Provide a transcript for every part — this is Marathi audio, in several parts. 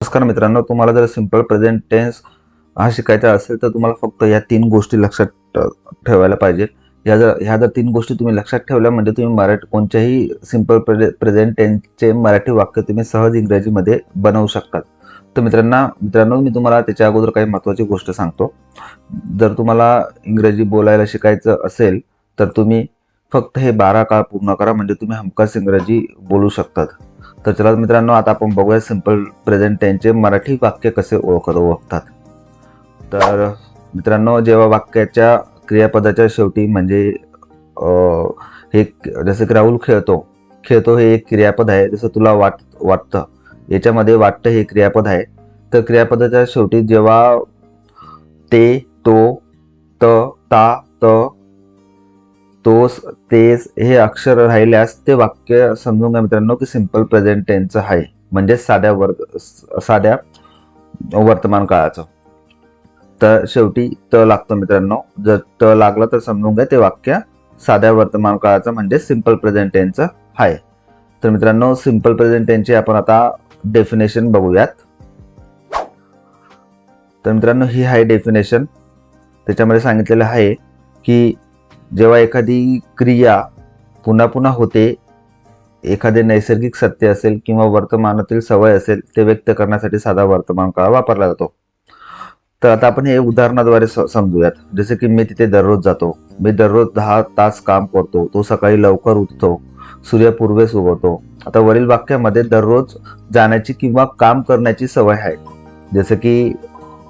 नमस्कार मित्रांनो, तुम्हाला जर सिंपल प्रेझेंट टेन्स हा शिकायचा असेल तर तुम्हाला फक्त या 3 गोष्टी लक्षात ठेवायला पाहिजे. ह्या जर 3 गोष्टी तुम्ही लक्षात ठेवल्या म्हणजे तुम्ही मराठी कोणत्याही सिंपल प्रेझेंट टेन्सचे मराठी वाक्य तुम्ही सहज इंग्रजीमध्ये बनवू शकतात. तर मित्रांनो मी तुम्हाला त्याच्या अगोदर काही महत्त्वाची गोष्ट सांगतो. जर तुम्हाला इंग्रजी बोलायला शिकायचं असेल तर तुम्ही फक्त हे 12 काळ पूर्ण करा म्हणजे तुम्ही हमखास इंग्रजी बोलू शकतात. तर चला मित्रांनो, आता आपण बघूया सिंपल प्रेझेंट टेन्सचे मराठी वाक्य कसे ओळखतात. तर मित्रांनो, जेव्हा वाक्याच्या क्रियापदाच्या शेवटी म्हणजे हे जसं की राहुल खेळतो हे एक क्रियापद आहे. जसं तुला वाटतं याच्यामध्ये वाटतं हे क्रियापद आहे. तर क्रियापदाच्या शेवटी जेव्हा ते, तो, त, ता, त, तोस, तेस हे अक्षर राहिल्यास ते वाक्य समजून घ्या मित्रांनो की सिंपल प्रेझेंट टेन्सचं आहे, म्हणजे साध्या वर्तमान काळाचं. तर शेवटी त लागतो मित्रांनो. जर त लागला तर समजून घ्या ते वाक्य साध्या वर्तमान काळाचं म्हणजे सिंपल प्रेझेंट टेन्सचं आहे. तर मित्रांनो, सिंपल प्रेझेंट टेन्सची आपण आता डेफिनेशन बघूयात. तर मित्रांनो, ही आहे डेफिनेशन. त्याच्यामध्ये सांगितलेलं आहे की जेव्हा एखादी क्रिया पुन्हा पुन्हा होते, एखादे नैसर्गिक सत्य असेल किंवा वर्तमानातील सवय असेल, ते व्यक्त करण्यासाठी साधा वर्तमान काळ वापरला जातो. तर आता आपण हे उदाहरणाद्वारे समजूयात. जसे की मी तिथे दररोज जातो, मी दररोज 10 तास काम करतो, तो सकाळी लवकर उठतो, सूर्य पूर्वेस उगवतो. आता वरील वाक्यामध्ये दररोज जाण्याची किंवा काम करण्याची सवय आहे. जसं की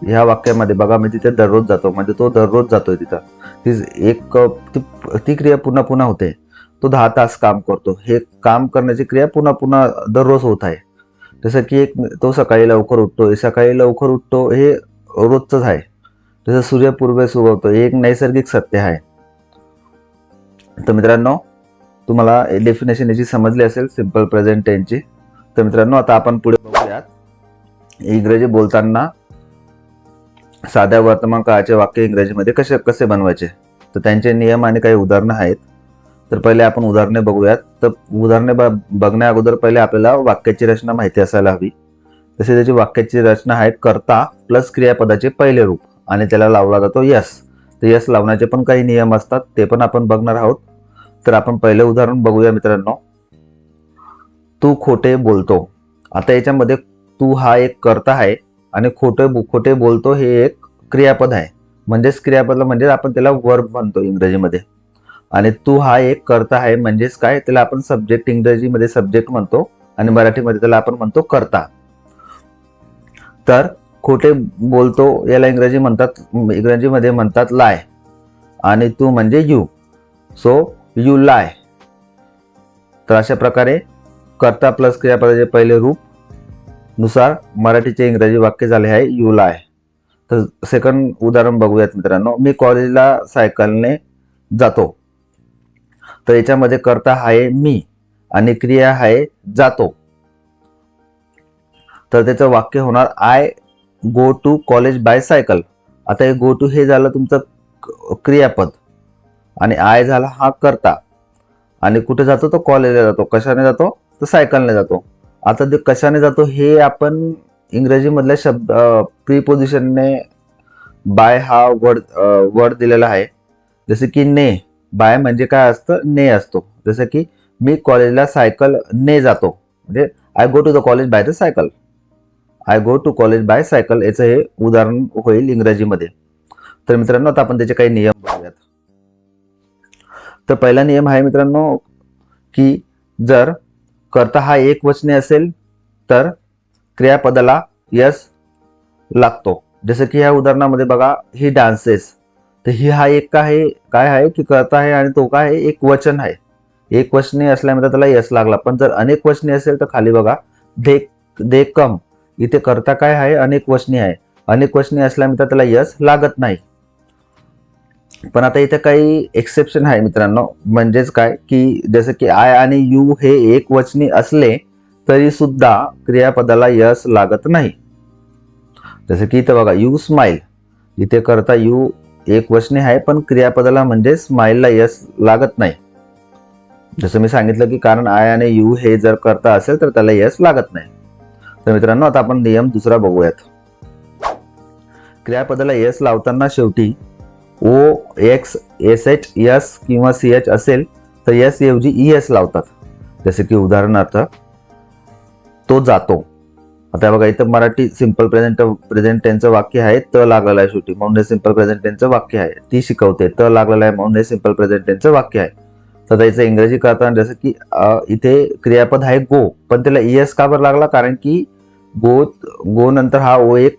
ह्या वाक्यामध्ये बघा, मी तिथे दररोज जातो म्हणजे तो दररोज जातोय तिथं. ती क्रिया पुन्हा पुन्हा होते. तो 10 तास काम करतो, हे काम करण्याची क्रिया पुन्हा पुन्हा दररोज होत आहे. जसं की तो सकाळी लवकर उठतो हे रोजच आहे. जसं सूर्य पूर्वेस उगवतो हे एक नैसर्गिक सत्य आहे. तर मित्रांनो, तुम्हाला डेफिनेशन याची समजली असेल सिंपल प्रेझेंट टेन्सची. तर मित्रांनो, आता आपण पुढे बघूयात इंग्रजी बोलताना साध्या वर्तमान काळाचे वाक्य इंग्रजीमध्ये कसे बनवायचे. तर त्यांचे नियम आणि काही उदाहरणं आहेत. तर पहिले आपण उदाहरणे बघूयात. तर उदाहरणे बघण्या अगोदर पहिले आपल्याला वाक्याची रचना माहिती असायला हवी. तसे त्याची वाक्याची रचना आहे कर्ता प्लस क्रियापदाचे पहिले रूप आणि त्याला लावला जातो यस. तर यस लावण्याचे पण काही नियम असतात, ते पण आपण बघणार आहोत. तर आपण पहिले उदाहरण बघूया मित्रांनो. तू खोटे बोलतो. आता याच्यामध्ये तू हा एक कर्ता आहे आणि खोटे बोलतो हे एक क्रियापद आहे. म्हणजेच क्रियापद म्हणजे आपण त्याला वर्ब म्हणतो इंग्रजीमध्ये. आणि तू हा एक कर्ता आहे म्हणजेच काय, त्याला आपण सब्जेक्ट इंग्रजीमध्ये सब्जेक्ट म्हणतो आणि मराठीमध्ये त्याला आपण म्हणतो कर्ता. तर खोटे बोलतो याला इंग्रजीमध्ये म्हणतात लाय आणि तू म्हणजे यू. सो यू लाय. तर अशा प्रकारे कर्ता प्लस क्रियापदाचे पहिले रूप नुसार मराठीचे इंग्रजी वाक्य झाले आहे यू लाय. तर सेकंड उदाहरण बघूयात मित्रांनो. मी कॉलेजला सायकलने जातो. तर याच्यामध्ये कर्ता आहे मी आणि क्रिया आहे जातो. तर त्याचं वाक्य होणार I go to college by cycle. आता हे गो टू हे झालं तुमचं क्रियापद आणि आय झाला हा कर्ता. आणि कुठे जातो, तो कॉलेजला जातो. कशाने जातो, तर सायकलने जातो. आता ते कशाने जातो हे आपण इंग्रजीमधल्या शब्द प्रीपोजिशनने बाय हा वर्ड दिलेला आहे. जसे की ने, बाय म्हणजे काय असतं, ने असतो. जसं की मी कॉलेजला सायकल ने जातो म्हणजे I go to the college by the cycle. I go to college by cycle याचं हे उदाहरण होईल इंग्रजीमध्ये. तर मित्रांनो, आता आपण त्याचे काही नियम बघूयात. तर पहिला नियम आहे मित्रांनो की जर कर्ता हा एक वचनी असेल तर क्रियापदाला यस लागतो. जसं की ह्या उदाहरणामध्ये बघा, ही डान्सेस. तर ही हा एक काय आहे की कर्ता आहे आणि तो काय आहे, एक वचन आहे. एक वचनी असल्यामुळे त्याला यस लागला. पण जर अनेक वचनी असेल तर खाली बघा दे कम. इथे कर्ता काय आहे, अनेक वचनी आहे. अनेक वचनी असल्यामुळे त्याला यस लागत नाही. पण आता इथे काही एक्सेप्शन आहे मित्रांनो. म्हणजेच काय की जसं की आय आणि यू हे एक वचनी असले तरी सुद्धा क्रियापदाला यस लागत नाही. जसं की इथे बघा यू स्माइल. इथे कर्ता यू एक वचनी आहे पण क्रियापदाला म्हणजे स्माइलला यस लागत नाही. जसं मी सांगितलं की कारण आय आणि यू हे जर कर्ता असेल तर त्याला यस लागत नाही. तर मित्रांनो आता आपण नियम दुसरा बघूयात. क्रियापदाला एस लावताना शेवटी ओ एक्स एस एच एस किंवा सी एच असेल तर एस ऐवजी ई एस लावतात. जसे की उदाहरणार्थ तो जातो. आता बघा इथं मराठी सिंपल प्रेझेंट टेन्सचं वाक्य आहे, त लागलेलं आहे शेवटी म्हणून सिंपल प्रेझेंट टेन्सचं वाक्य आहे. ती शिकवते, त लागलेलं आहे म्हणून सिंपल प्रेझेंट टेन्सचं वाक्य आहे. तर त्याचं इंग्रजी करताना जसं की इथे क्रियापद आहे गो, पण त्याला ईएस का बरं लागला, कारण की गो नंतर हा ओ एक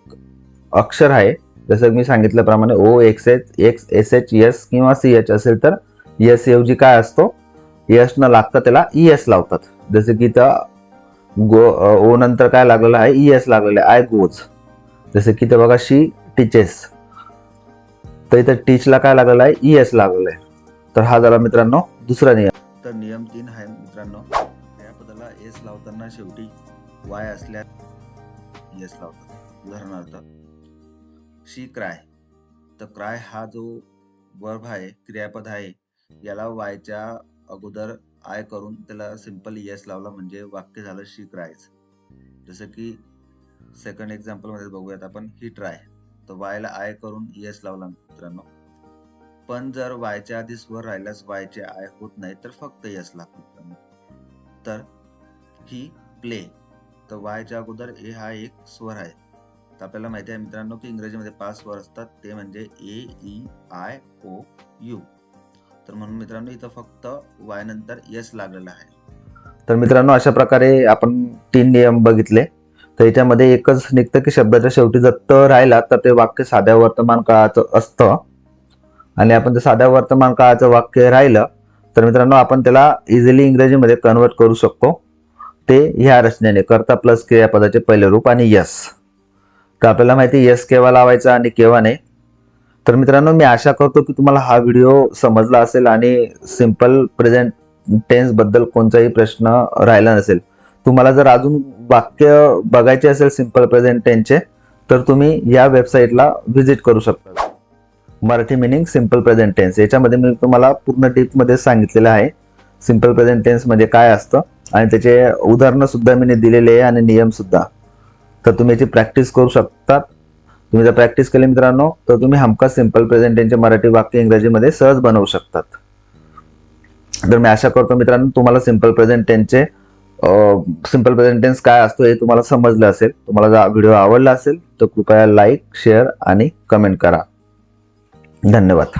अक्षर आहे. जसं मी सांगितल्याप्रमाणे ओ एक्स एस एच एस किंवा सी एच असेल तर एस ऐवजी काय असतो, एस न लागता त्याला ईएस लावतात. जसं की ओ नंतर काय लागलेलं आहे, ईएस लागलेलं आहे, आय गोज. जसं की बघा शी टीचेस, तर इथं टीचला काय लागलेलं आहे, ईएस लागलेलं आहे. तर हा झाला मित्रांनो दुसरा नियम. तर नियम 3 आहे मित्रांनो, क्रियापदाला एस लावताना शेवटी वाय असल्यास एस लावतात. उदाहरणार्थ शी क्राय, तर क्राय हा जो वर्ब आहे, क्रियापद आहे, याला वायच्या अगोदर आय करून त्याला सिंपल येस लावला म्हणजे वाक्य झालं शी क्रायज. जसं की सेकंड एक्झाम्पल मध्ये बघूयात आपण, ही ट्राय, तर वायला आय करून येस लावला मित्रांनो. पण जर वायच्या आधी स्वर राहिल्यास वायचे आय होत नाही तर फक्त येस लागतो. तर ही प्ले, तर वायच्या अगोदर ए हा एक स्वर आहे. तर आपल्याला माहिती आहे मित्रांनो की इंग्रजीमध्ये 5 स्वर असतात, ते म्हणजे ए ई आय ओ यू. तर म्हणून मित्रांनो इथं फक्त वाय नंतर यस लागलेला आहे. तर मित्रांनो अशा प्रकारे आपण 3 नियम बघितले. तर याच्यामध्ये एकच निघतं की शब्दाच्या शेवटी जर त राहिला तर ते वाक्य साध्या वर्तमान काळाचं असतं, आणि आपण जर साध्या वर्तमान काळाचं वाक्य राहिलं तर मित्रांनो आपण त्याला इझिली इंग्रजीमध्ये कन्वर्ट करू शकतो. ते ह्या रचनेने कर्ता प्लस क्रियापदाचे पहिले रूप आणि यस. तर आपल्याला माहिती यस केव्हा लावायचा आणि केव्हा नाही. तर मित्रांनो मी आशा करतो की तुम्हाला हा व्हिडिओ समजला असेल आणि सिंपल प्रेझेंट टेन्स बद्दल कोणताही प्रश्न राहिला नसेल. तुम्हाला जर अजून वाक्य बघायचे असेल सिंपल प्रेझेंट टेन्सचे तर तुम्ही या वेबसाईटला व्हिजिट करू शकता. Marathi meaning simple present tense, याच्यामध्ये मी तुम्हाला पूर्ण डीप मध्ये सांगितलेलं आहे सिंपल प्रेझेंट टेन्स म्हणजे काय असतं, आणि त्याचे उदाहरणं सुद्धा मी दिलेले आहे आणि नियम सुद्धा. तर तुम्ही याची प्रॅक्टिस करू शकता. तुम्ही जर प्रॅक्टिस केली मित्रांनो तर तुम्ही हमखास सिंपल प्रेझेंट टेन्सचे मराठी वाक्य इंग्रजीमध्ये सहज बनवू शकतात. तर मी आशा करतो मित्रांनो तुम्हाला सिंपल प्रेझेंट टेन्सचे सिंपल प्रेझेंट टेन्स काय असतो हे तुम्हाला समजलं असेल. तुम्हाला जर व्हिडिओ आवडला असेल तर कृपया लाईक, शेअर आणि कमेंट करा. धन्यवाद.